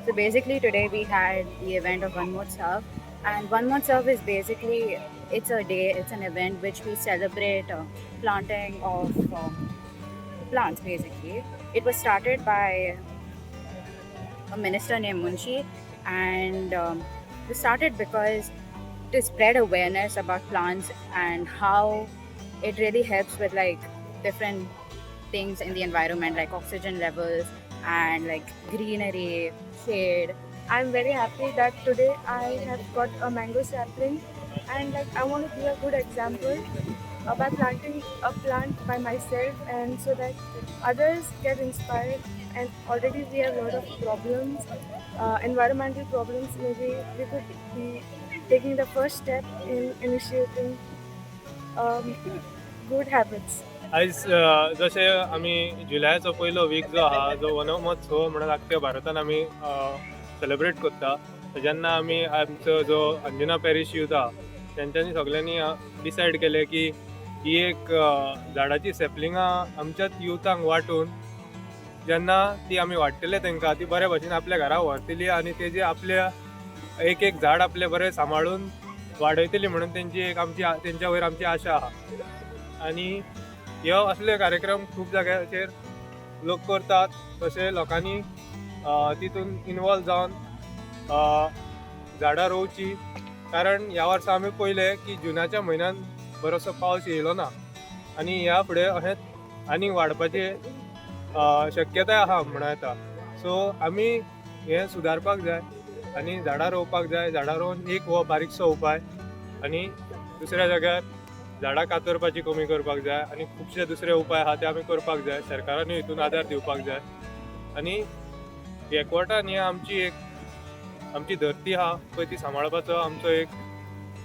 So basically, today we had the event of One More Surf, and One More Surf is basically it's a day, it's an event which we celebrate planting of plants. Basically, it was started by a minister named Munshi, and it started because to spread awareness about plants and how it really helps with like different things in the environment like oxygen levels and like greenery, shade. I'm very happy that today I have got a mango sapling, and like I want to be a good example by planting a plant by myself, and so that others get inspired. And already we have a lot of problems, environmental problems. Maybe we could be taking the first step in initiating um, good habits. आयज जशे आमी जुलयाचो पयलो week जो आहा जो one महोत्सव म्हणून अख्ख्या भारतान आमी सेलिब्रेट करता. जेन्ना आमी आमचो जो अंजुना पॅरिश यूथ आहा तेंच्यांनी सगळ्यांनी डिसायड केले की ही एक झाडाची सॅपलिंगां आमच्याच युथांक वांटून जेन्ना ती आमी वाडटले तांकां ती बऱ्या भशेन आपल्या घरा व्हरतली आनी तेजे आपल्या एक एक झाड आपले बरें सांबाळून वाडयतली म्हणून तेंची एक आमची तेंच्या वयर आमची आशा आहा. आनी ह्यो असले कार्यक्रम खूब जाग्याचेर लोक करतात. तशें लोकांनी तितून इनवॉल्व जावन झाडां रोवची, कारण ह्या वर्सा आमी पयले की जुनाच्या म्हयन्यान बरोसो पावस येयलो ना आनी ह्या फुडें अशेंच आनीक वाडपाचे शक्यताय आहा म्हणूं येता. सो आमी हें सुदारपाक जाय आनी झाडां रोवपाक जाय. झाडां रोवन एक हो बारीकसो उपाय आनी दुसऱ्या जाग्यार झाडां कातरपाची कमी करपाक जाय आनी खुबशे दुसरे उपाय आहा ते आमी करपाक जाय. सरकारानूय हितून आदार दिवपाक जाय आनी एकवटान ही आमची एक आमची धरती आहा पळय ती सांबाळपाचो आमचो एक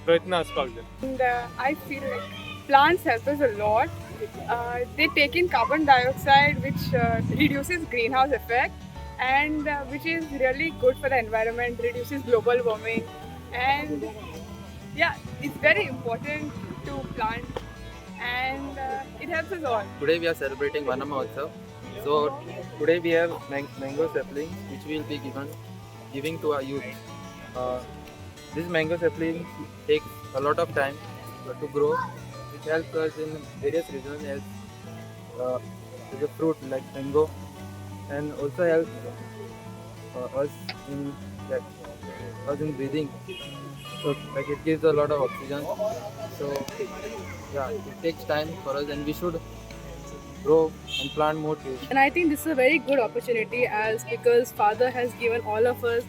प्रयत्न आसपाक जाय. And I feel like plants help us a lot. They take in carbon dioxide, which reduces greenhouse effect, and which is really good for the environment, reduces global warming, and yeah, it's very important to plant, and it helps us all. Today we are celebrating Vana Mahotsav. So today we have mango saplings which we will be giving to our youth. This mango sapling takes a lot of time to grow. It helps us in various reasons as a fruit like mango, and also helps us in breathing. So like it gives a lot of oxygen. So yeah, it takes time for us, and we should grow and plant more trees. And I think this is a very good opportunity, as because Father has given all of us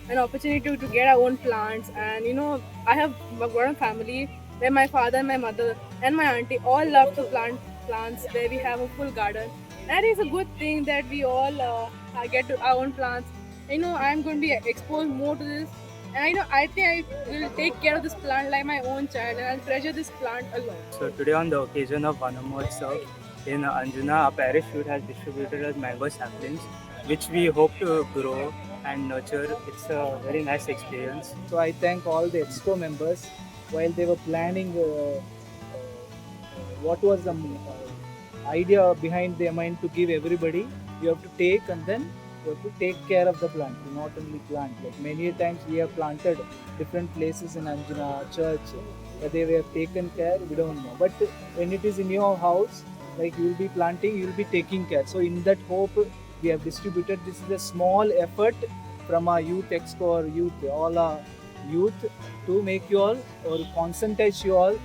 an opportunity to get our own plants. And you know, I have got a family where my father and my mother and my auntie all love to plant plants. There we have a full garden, and it's a good thing that we all get to our own plants. You know, I'm going to be exposed more to this, and I think I will take care of this plant like my own child, and I'll treasure this plant a lot. So today on the occasion of Vana Mahotsav in Anjuna, our parish youth has distributed us mango saplings, which we hope to grow and nurture. It's a very nice experience. So I thank all the EXCO members while they were planning what was the idea behind their mind to give everybody. You have to take, and then you have to take care of the plant. You not only plant. Like many times we have planted different places in Anjuna church, whether we have taken care, we don't know. But when it is in your house, like you will be planting, you will be taking care. So in that hope, we have distributed. This is a small effort from our youth EXCO or youth, all our youth, to make you all or conscientize you all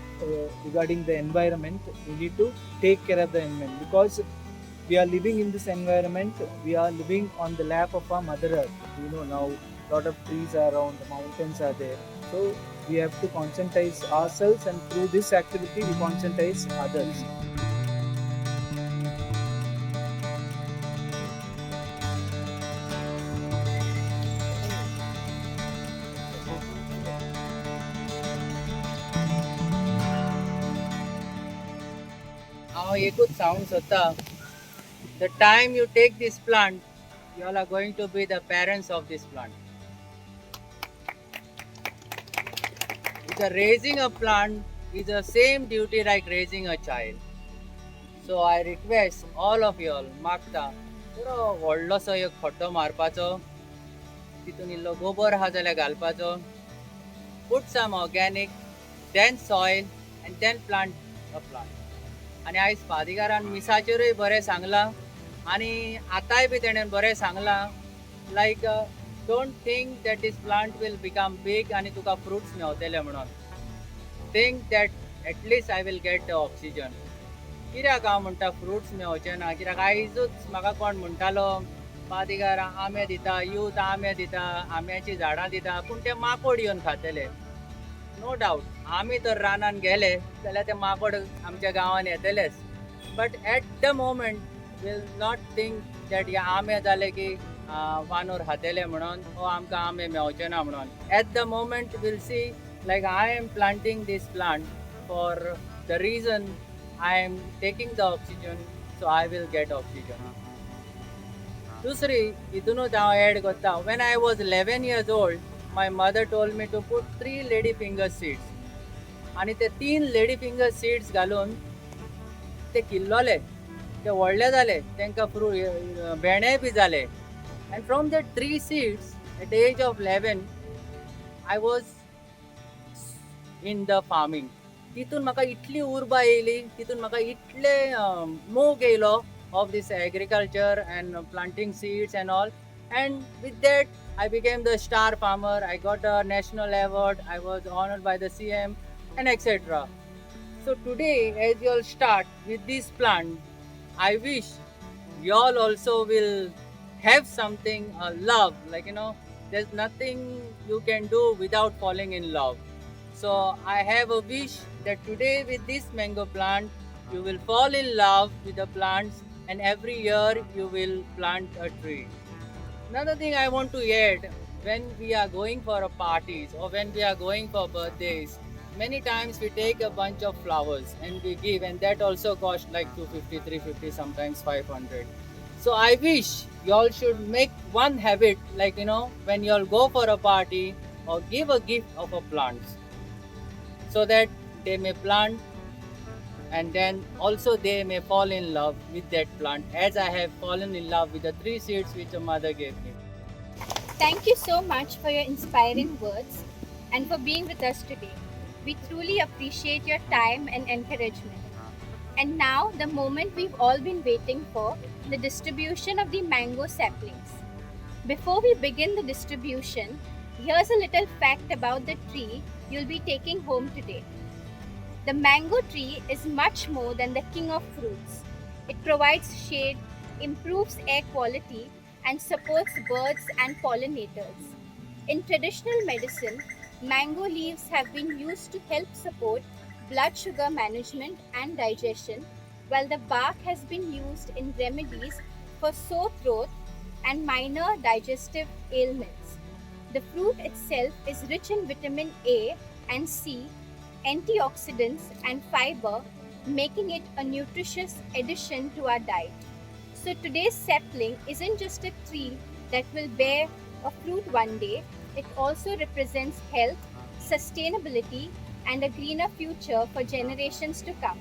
regarding the environment. We need to take care of the environment, because we are living in this environment. We are living on the lap of our Mother Earth. You know, now lot of trees are around, the mountains are there. So we have to conscientize ourselves, and through this activity we conscientize others. Now you could sound Sota. The time you take this plant, you all are going to be the parents of this plant. The raising a plant is the same duty like raising a child. So I request all of you all, मागता व्हडलोसो एक खड्डो मारपाचो तितून इल्लो गोबर आहा जाल्यार घालपाचो, put some organic, then soil and then plant a plant. आणि आयज पादिगारान मिसाचेरूय बरें सांगलां आणि आतांय बी तेणेन बरें सांगलां like don't think that this plant will become big आणि तुका फ्रुट्स मेवतले म्हणून. Think that at least I will get the oxygen. कित्याक हांव म्हणटा फ्रुट्स मेवचे ना, कित्याक आयजूच म्हाका कोण म्हणटालो पादिगार आंबे दिता, यूथ आंबे दिता, आंब्याची झाडां दिता, पूण ते माकोड येवन खातले. नो डावट आमी तर रानान गेले जाल्यार ते माकोड आमच्या गांवान येतलेच. But at the moment will not think that हे आंबे जाले की वानोर खातले म्हणून वो आमकां आंबे मेवचे ना म्हणून. At the moment will see like I am planting this plant for the reason I am taking the oxygen, so I will get oxygen. दुसरी हितूनूच हांव एड करता. When I was 11 years old, my mother told me to put 3 lady finger seeds. आणि ते 3 lady finger seeds घालून ते किल्लोले, ते व्हडले जाले, तांकां भेंडे बी जाले. And from the 3 seeds, at the age of 11, I was in the farming. तितून म्हाका इतली उर्बा येयली, तितून म्हाका इतले मोग येयलो of this agriculture and planting seeds and all. And with that, I became the star farmer. I got a national award. I was honored by the CM and etc. So today, as you all start with this plant, I wish you all also will have something, love. Like, there's nothing you can do without falling in love. So I have a wish that today with this mango plant, you will fall in love with the plants, and every year you will plant a tree. Another thing I want to add, when we are going for a parties or when we are going for birthdays, many times we take a bunch of flowers and we give, and that also cost like 250, 350, sometimes 500. So I wish you all should make one habit, like, when you all go for a party or give a gift of a plant, so that they may plant and then also they may fall in love with that plant, as I have fallen in love with the 3 seeds which a mother gave me. Thank you so much for your inspiring words and for being with us today. We truly appreciate your time and encouragement. And now, the moment we've all been waiting for, the distribution of the mango saplings. Before we begin the distribution, here's a little fact about the tree you'll be taking home today. The mango tree is much more than the king of fruits. It provides shade, improves air quality, and supports birds and pollinators. In traditional medicine, mango leaves have been used to help support blood sugar management and digestion, while the bark has been used in remedies for sore throat and minor digestive ailments. The fruit itself is rich in vitamin A and C, antioxidants and fiber, making it a nutritious addition to our diet. So today's sapling isn't just a tree that will bear a fruit one day, it also represents health, sustainability, and a greener future for generations to come.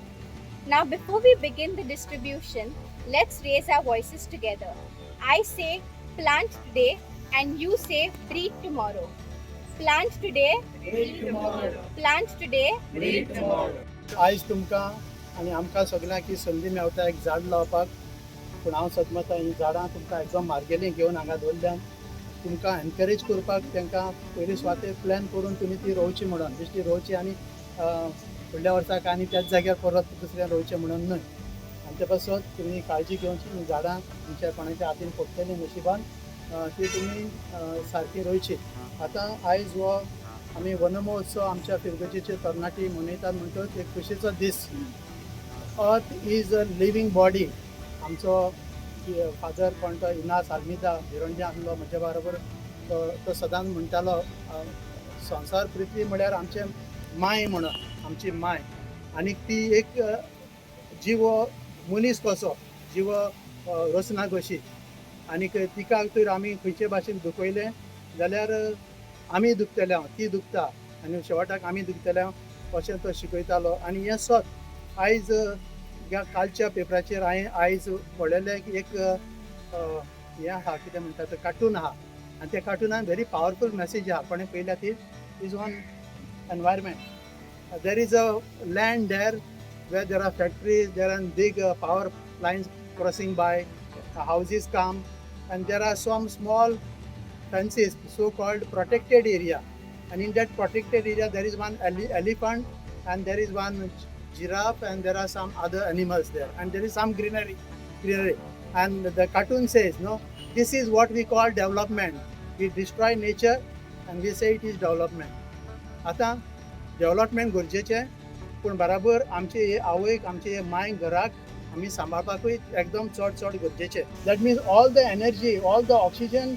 Now, before we begin the distribution, let's raise our voices together. I say plant today and you say breed tomorrow. Plant today, breed tomorrow. Plant today, breed tomorrow. आयज तुमकां आनी आमकां सगळ्यांक ही संदी मेवता एक झाड लावपाक. पूण हांव सदमता ही झाडां तुमकां एकदम मार्गेलीं घेवन हांगा दवरल्यान तुमकां एनकरेज करपाक तांकां पयलीं स्वाते प्लॅन करून तुमी ती रोवची म्हणून, बेश्टी रोवची आनी फुडल्या वर्साक आनी त्याच जाग्यार परत दुसऱ्या रोवचें म्हणून न्हय. आनी ते पासून तुमी काळजी घेवची. ही झाडां तुमच्या कोणाच्या हातीन पडटलीं नशिबान ती तुमी सारकी रोवची. आतां आयज हो आमी वन महोत्सव आमच्या फिरगोजेचे तरणाटी मनयतात म्हणटच एक खुशेचो दीस. Earth is a living body. आमचो फादर कोण तो इनास आल्मिदा हिरोंजा आसलो म्हज्या बरोबर, तो सदांच म्हणटालो संवसार पृथ्वी म्हळ्यार आमचे माय म्हणून, आमची माय. आनी ती एक जीव मनीस कसो, जीव रचना कशी. आनीक तिका तर आमी खंयचे भाशेन दुखयलें जाल्यार आमी दुखतले, ती दुखता आनी शेवटाक आमी दुखतले अशें तो शिकयतालो. आनी हें सत आयज ह्या कालच्या पेपराचेर हांवें आयज पळयलें की एक हें आहा, कितें म्हणटा तो कार्टून आहा. आणि त्या कार्टुनान व्हेरी पावरफूल मेसेज आहा कोणें पळयल्या ती is on environment. There is a land there where there are factories, there are big power lines crossing by, houses come, and there are some small fences, so-called protected area. And in that protected area, there is one elephant, and there is one giraffe, and there are some other animals there, and there is some greenery. And the cartoon says, no, this is what we call development. We destroy nature, and we say it is development. आता development गरजेचे, पूण बराबर आमचे हे आवयक आमचे hey my घराक आमी सांबाळपाकूय एकदम चड गरजेचे. That mince all the energy, all the oxygen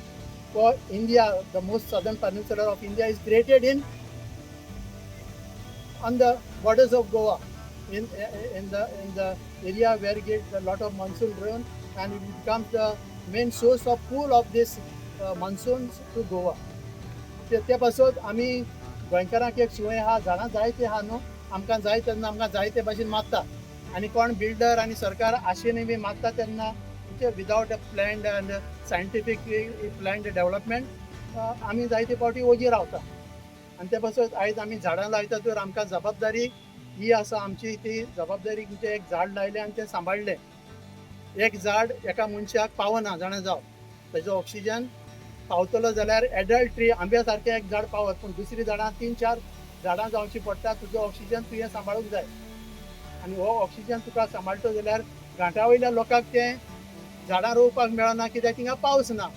for India, the most southern peninsula of India is created in on the borders of Goa, in the area where get a lot of monsoon rain, and it becomes the main source of pool of this monsoons to Goa. ते पासून आमी गोंयकारांक एक सुवाय आहा, झाडां जायते आहा न्हू, आमकां जाय तेन्ना आमकां जाय ते भाशेन मागता, आनी कोण बिल्डर आनी सरकार आशेनूय बी मागता तेन्ना without a planned and scientific planned development आमी जायते फावटी ओजी रावता. आनी ते पासून आयज आमी झाडां लायता तर आमकां जबाबदारी ही आसा आमची, ती जबाबदारी म्हणजे एक झाड लायलें आनी तें सांबाळलें. एक झाड एका मनशाक पावना जाणा जावं, तेजो ऑक्सिजन पावतलो जाल्यार एडल्ट ट्री आंब्या सारकें एक झाड पावत, पूण दुसरी झाडां 3-4 झाडां जावची पडटा. तुजो ऑक्सिजन तुवें सांबाळूंक जाय, आनी हो ऑक्सिजन तुका सांबाळटा जाल्यार घाटां वयल्या लोकांक तें झाडां रोवपाक मेळना, कित्याक थिंगा पावस ना.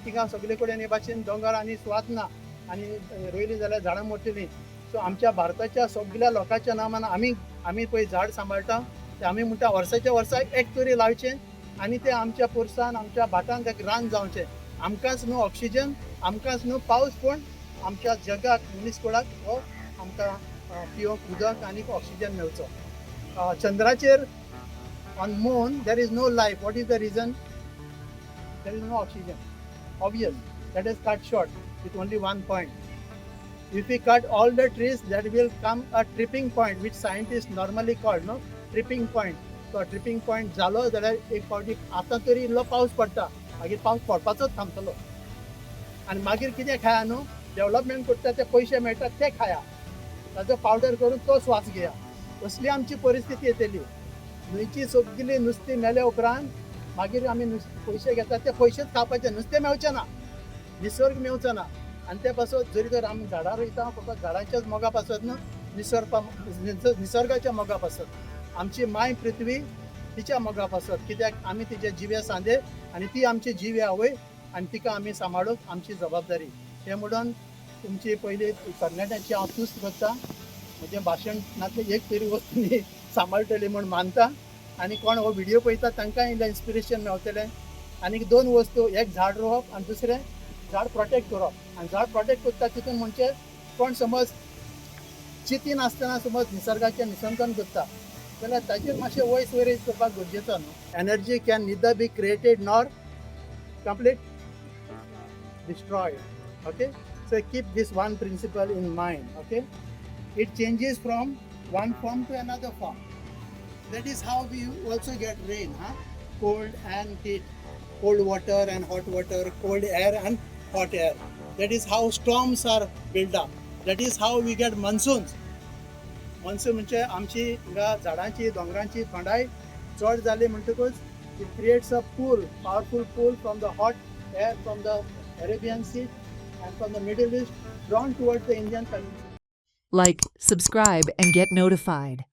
थिंगा सगळे कडेन हे भाशेन दोंगर आनी सुवात ना, आनी रोयली जाल्यार झाडां मोडटलीं. सो आमच्या भारताच्या सगळ्या लोकांच्या नांवान आमी पळय झाड सांबाळटा, ते आमी म्हणटा वर्साच्या वर्साक एक तरी लावचें, आनी ते आमच्या पोरसान आमच्या भाटांक एक रान जावचें. आमकांच न्हू ऑक्सिजन, आमकांच न्हू पावस, पूण आमच्या जगाक मनीसकुळाक हो आमकां पिवंक उदक आनी ऑक्सिजन मेळचो. चंद्राचेर on moon there is no life. What is the reason? There is no oxygen. Obvious, that is cut short with only one point. If we cut all the trees, that will come a tripping point, which scientists normally call, no, tripping point. So tripping point जालो जाल्यार एक फावटी आतां तरी इल्लो पावस पडटा, मागीर पावस पडपाचोच थांबतलो. आनी मागीर कितें खाया न्हू, डेव्हलपमेंट करता ते पयशे मेळटात ते खाया, ताजो पावडर करून तो स्वास घेया. असली आमची परिस्थिती येतली. न्हंयची सगळी नुस्तीं मेल्या उपरांत मागीर आमी पयशे घेतात, ते पयशेच खावपाचे, नुस्तें मेळचें ना, निसर्ग मेळचो ना. आनी ते पासून जरी तर आमी झाडां रोयता फकत झाडांच्याच मोगा पासत न्हू, निसर्गाच्या मोगा पासत. आमची माय पृथ्वी तिच्या मोगा पासत, कित्याक आमी तिचे जिवे सांदे आनी ती आमची जिवे आवय, आनी तिका आमी सांबाळूंक आमची जबाबदारी. हे म्हणून तुमची पयली तरणाट्याची हांव तुस्त करता, म्हजें भाशणांतलें एक तरी वस्त न्ही सांबाळटली म्हूण मानता. आनी कोण हो व्हिडियो पळयता तांकांय इल्लें इन्स्पिरेशन मेळटलें. आनी दोन वस्तू, एक झाड रोवप आनी दुसरें झाड प्रोटेक्ट करप. आनी झाड प्रोटेक्ट करता तितून म्हणजे कोण समज चितीन आसतना समज निसर्गाचें निसंकन करता जाल्यार ताचेर मातशें वयस वयस करपाक गरजेचो न्हू. Energy can neither be created nor complete destroyed. Okay, so keep this one principle in mind. Okay, it changes from one form to another form. That is how we also get rain, cold and heat, cold water and hot water, cold air and hot air. That is how storms are built up. That is how we get monsoons. Monsoon म्हणजे आमची हिंगा झाडांची दोंगरांची थंडाय चड जाली म्हणटकूच it creates a pool, powerful pool from the hot air from the Arabian Sea and from the Middle East drawn towards the Indian Peninsula. Like, subscribe, and get notified.